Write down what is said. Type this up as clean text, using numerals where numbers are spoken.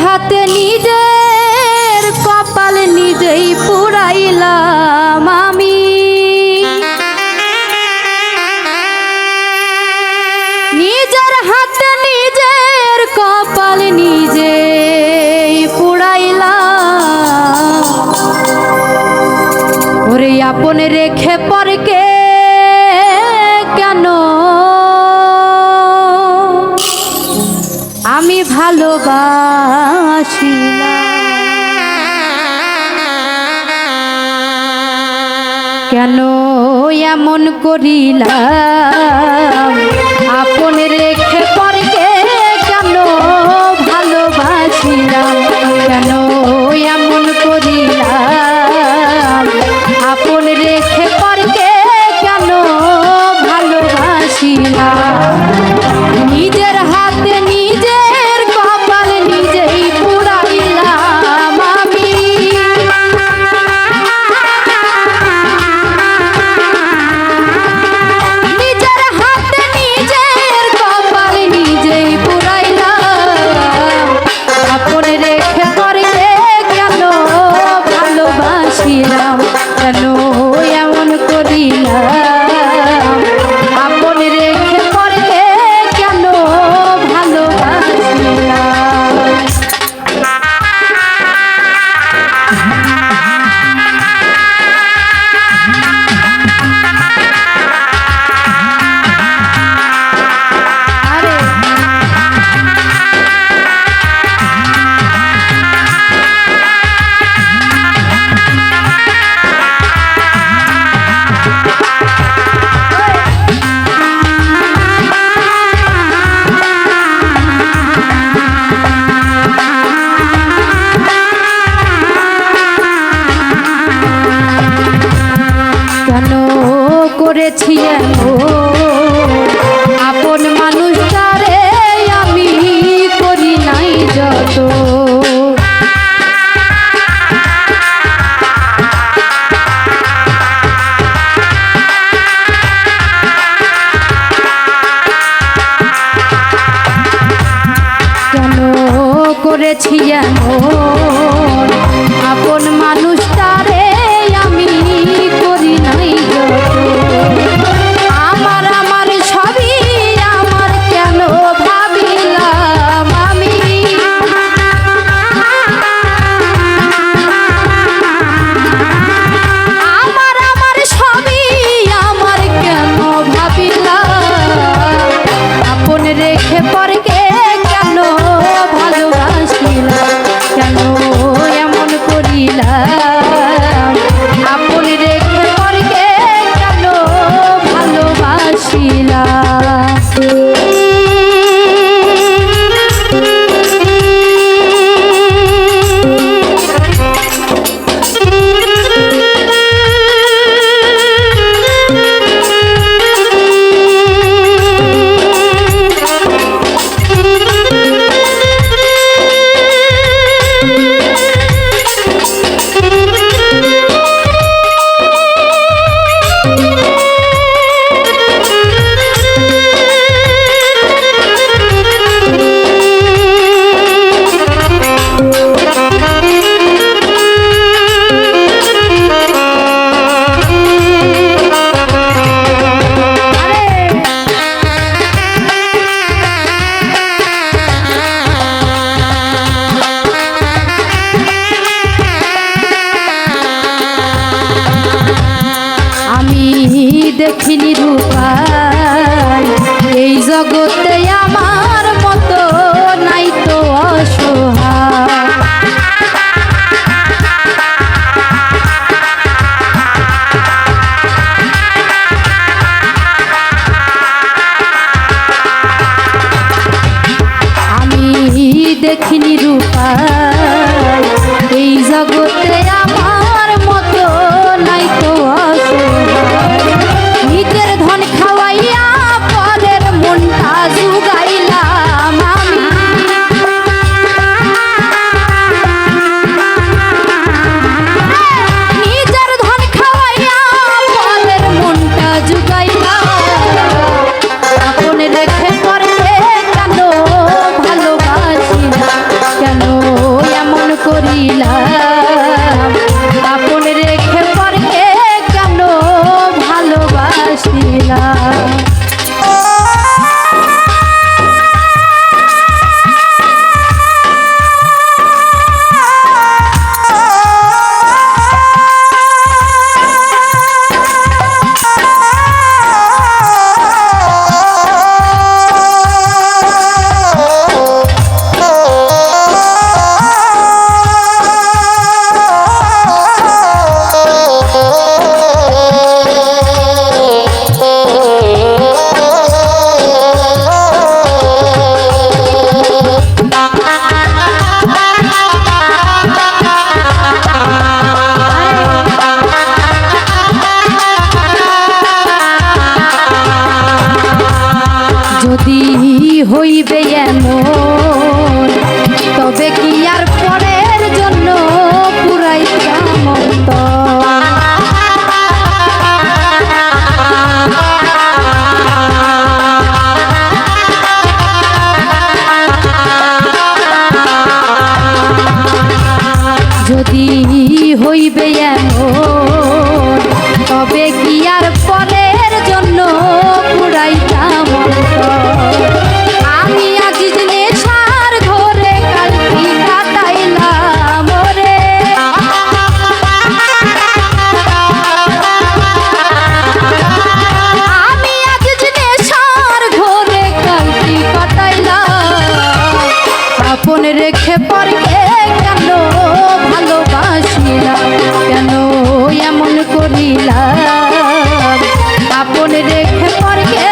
হাতে নিজের কপাল নিজেই পুরাইলাম আমি। নিজের হাতে নিজের কপাল নিজেই পুরাইলাম। ওরে আপন রেখে পরকে কেন আমি ভালোবাসিলাম, কেন এমন করিলাম। আপন রেখে পরকে কেন ভালোবাসিলাম, কেন এমন করিলাম। আপন রেখে পরকে কেন ভালোবাসিলাম। নিজের হাতে নিজের কপাল নিজেই পুরাইলাম আমি। নিজের হাতে নিজের কপাল নিজেই পুরাইলাম। আপন রেখে পরকে কেন ভালোবাসিলাম, কেন এমন করিলাম। আপন রেখে পরকে কেন ভালোবাসিলাম। কেন করেছি আপন মানুষটারে আমি করি নাই যত। কেন করেছি আপন মানুষটারে আমি করি নাই যত। আমার আমার সবই আমার কেন ভাবিলাম আমি। আমার আমার সবই আমার কেন ভাবিলাম। আপন রেখে পরকে কেন ভালোবাসিলাম, কেন এমন করিলাম। আপন রেখে পরকে কেন ভালোবাসিলাম। দেখিনি রূপাই এই জগতে আমার মতো নাই তো অসহায়। আমি দেখিনি রূপাই এই জগতে আমার মতো নাই তো অসহায়। নিজের ধন খাওয়াইয়া পরের মনটা জুগাইলাম আমি। নিজের ধন খাওয়াইয়া পরের মনটা জুগাইলাম। আপন রেখে পরকে কেন ভালোবাসিলাম, কেন আপন রেখে পরকে কেন ভালোবাসিলা, কেন এমন করিলা, আপন রেখে পরকে